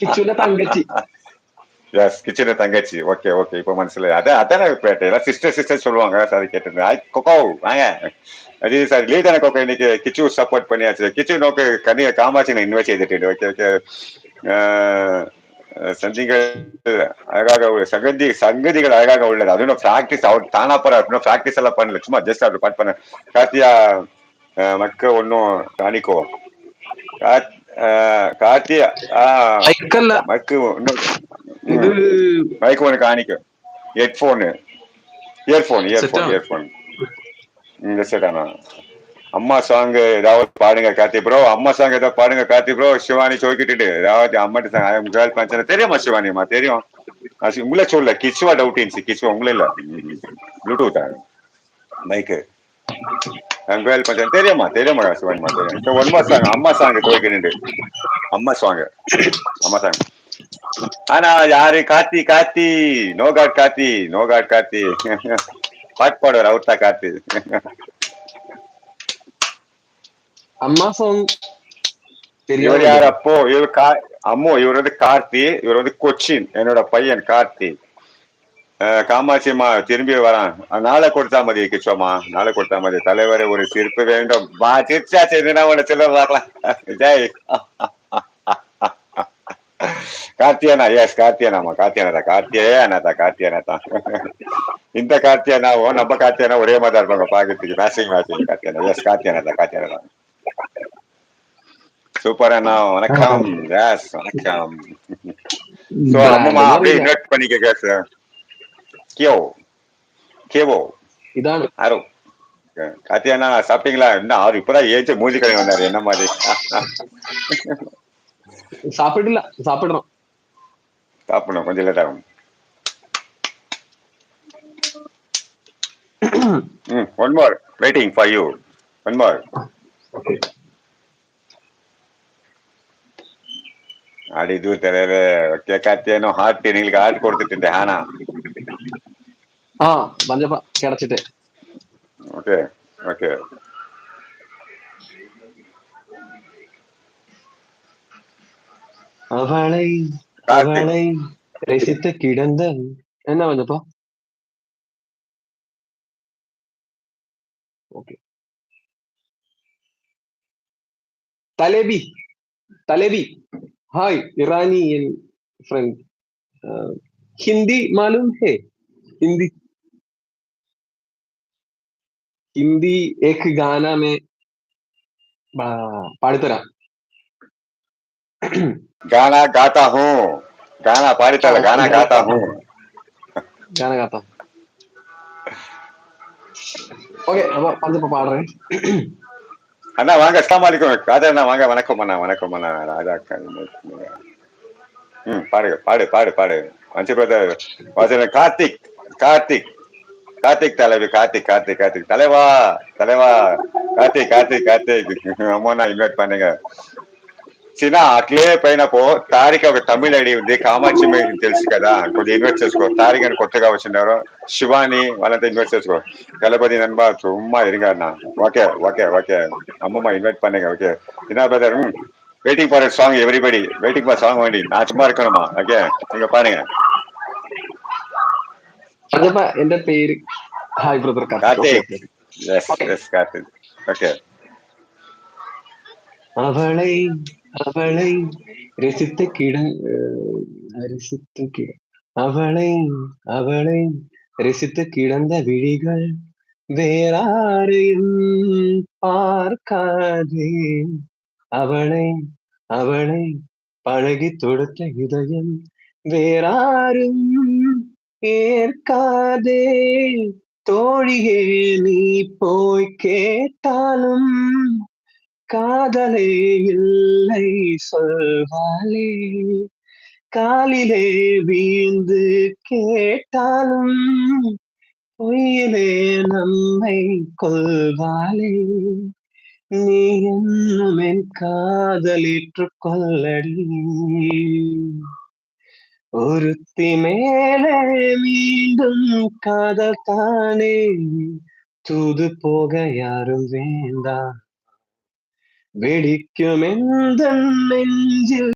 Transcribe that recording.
கிச்சுல தங்கச்சி. S kitchen தங்கச்சி. Okay okay, இப்போ மனசுல அதான் அதானே எல்லாம் சிஸ்டர் சிஸ்டர் சொல்லுவாங்க. சாரி கேட்டிருந்தேன். கொக்கோ வாங்க அது சார் லீதான கொக்கோ இன்னைக்கு கிச்சு சப்போர்ட் பண்ணியாச்சு. கிச்சு நோக்கு கனிய காமாட்சி நான் இன்வைட் செய்துட்டு ஓகே ஓகே சந்திகள் அழகாக சங்கதிகள் அழகாக உள்ளது. அதுவும் பிராக்டிஸ் அவர் தானா போற அப்படின்னா பிராக்டிஸ் எல்லாம் பண்ணல, சும்மா ஜஸ்ட் அப்படி பாட் பண்ண. கார்த்தியா மக்க ஒன்னும் காணிக்கோ கார்த்தியா மைக்கல்ல மக்கு இது மைக்கு ஒன்று காணிக்கும். ஹெட்ஃபோனு இயர்ஃபோன் செட்டா இயர்ஃபோன் இயர்ஃபோன் இந்த செட்டானா அம்மா சாங் ஏதாவது பாடுங்க கார்த்தி ப்ரோ. அம்மா சாங் ஏதாவது பாடுங்க கார்த்தி ப்ரோ. சிவானி சோக்கிட்டு ஏதாவது அம்மாட்ட சாங் கேர்ள் பஞ்சன தெரியுமா சிவானிமா? தெரியும். உங்களே சொல்ல கிச்சுவா டவுட் இருந்துச்சு. கிச்சுவா உங்களே இல்ல ப்ளூடூத் மைக்கு கேர்ள் பஞ்சன் தெரியுமா? தெரியுமா சிவானிமா? தெரியும். இப்போ ஒன்மா சாங் அம்மா சாங் துவைக்கிட்டு அம்மா சாங் அம்மா சாங். ஆனா யாரு கார்த்தி கார்த்தி நோகாட் கார்த்தி நோகாட் கார்த்தி பாட்டு பாடுவார் அவர் தான் கார்த்தி. அம்மா சாங் இவர் தெரியாது. யார் அப்போ? இவர் அம்மோ இவர் வந்து கார்த்தி, இவர் வந்து கொச்சின். என்னோட பையன் கார்த்தி. காமாட்சியம்மா திரும்பி வரான். நாளை கொடுத்தா மதி கிச்சோமா, நாளை கொடுத்தா மதி. தலைவரை ஒரு சிரிப்பு வேண்டும். சிரிச்சா சரினா உன்னை சொல்ல வரலாம். ஜெய் கார்த்தியானா. எஸ் கார்த்தியானாமா. கார்த்தியானா தான். இந்த கார்த்தியானாவும் நம்ம கார்த்தியானா ஒரே மாதிரி தான் இருப்பாங்க பாக்கிறதுக்கு. மேட்சிங் கார்த்தியானா. எஸ் கார்த்தியானா தான். சூப்பர் அண்ணா வணக்கம். எஸ் வணக்கம். சோ அம்மா அப்படியே இன்வைட் பண்ணிக்க சார். கேவோ இதான் ஆரோ கார்த்தியானா சாப்பிட்டீங்களா? என்ன ஆறு இப்பதான் ஏச்சு மூஞ்சி கடை வந்தாரு என்ன மாதிரி. சாப்பிடல, சாப்பிடுறோம். சாப்பிடணும் கொஞ்சம் லேட் ஆகும். One more waiting for you. One more. ಆಡಿದು ತೆರೆ ಕೇಕಾತೇನೋ ಹಾರ್ಟ್ ನಿಲ್ಗೆ ಹಾರ್ಟ್ ಕೊಡ್ತಿಟ್ಟಿದ್ದೆ ಹಾನ. ಬಂದಪ್ಪ கிடைச்சிட்டு. Okay okay. அவளை அவளை ரசித்து கிடந்த என்ன வந்தப்பா. ஓகே தலைவி தலைவி हाय ईरानी फ्रेंड हिंदी मालूम है? हिंदी हिंदी एक गाना में पाड़तरा गाना गाता हूँ. गाना पाड़ता गाना गाता हूँ. गाना गाता हूँ. ஓகே அப்ப வந்து பாடுறேன். அண்ணா வாங்க. அஸ்ஸலாமு அலைக்கும். ராஜா அண்ணா வாங்க. வணக்கம் அண்ணா. வணக்கம் அண்ணா. ராஜா பாடு பாடு பாடு பாடு. மஞ்சள் பிரதர் வாசன கார்த்திக் கார்த்திக் கார்த்திக் தலைவி கார்த்திக் கார்த்திக் கார்த்திக் தலைவா தலைவா கார்த்திக் கார்த்திக் கார்த்திக் అమ్మో నా ఇన్వైట్ பண்ணுங்க. చిన్న అట్లే పైనపో తారిక ఒక తమిళ ఐడి ఉంది. కామాక్షి తెలుసు కదా, కొంచెం ఇన్వైట్ చేసుకో. తారిక అని కొత్తగా వచ్చినారు. శివాని వాళ్ళంతా ఇన్వైట్ చేసుకో. గణపతి నన్బా சும்மா இருங்க அண்ணா. ஓகே ஓகே ஓகே அம்மம்மா இன்வைட் பண்ணுங்க. ஓகே என்ன brother waiting for song. Everybody waiting for song வேண்டி. நான் சும்மா இருக்கணுமா? ஓகே நீங்க பாருங்க. എന്റെ പേര് hi brother Karthik. Yes yes Karthik. Okay. அவளை அவளை ரசித்து அவளை அவளை ரசித்து கிடந்த விழிகள் வேறாரையும் பார்க்காதே. அவளை அவளை பழகி தொடுத்த இதயம் வேறாரும் ஏற்காதே. தோழியே நீ போய் கேட்டாலும் காதலே இல்லை சொல்வாளே. காலிலே வீழ்ந்து கேட்டாலும் பொய்யிலே நம்மை கொள்வாளே. நீ என்னும் என் காதலிற்றுக் கொள்ளடி. ஒருத்தி மேலே மீண்டும் காதல் தானே. தூது போக யாரும் வேண்டாம். வெடிக்கும் எந்த நெஞ்சில்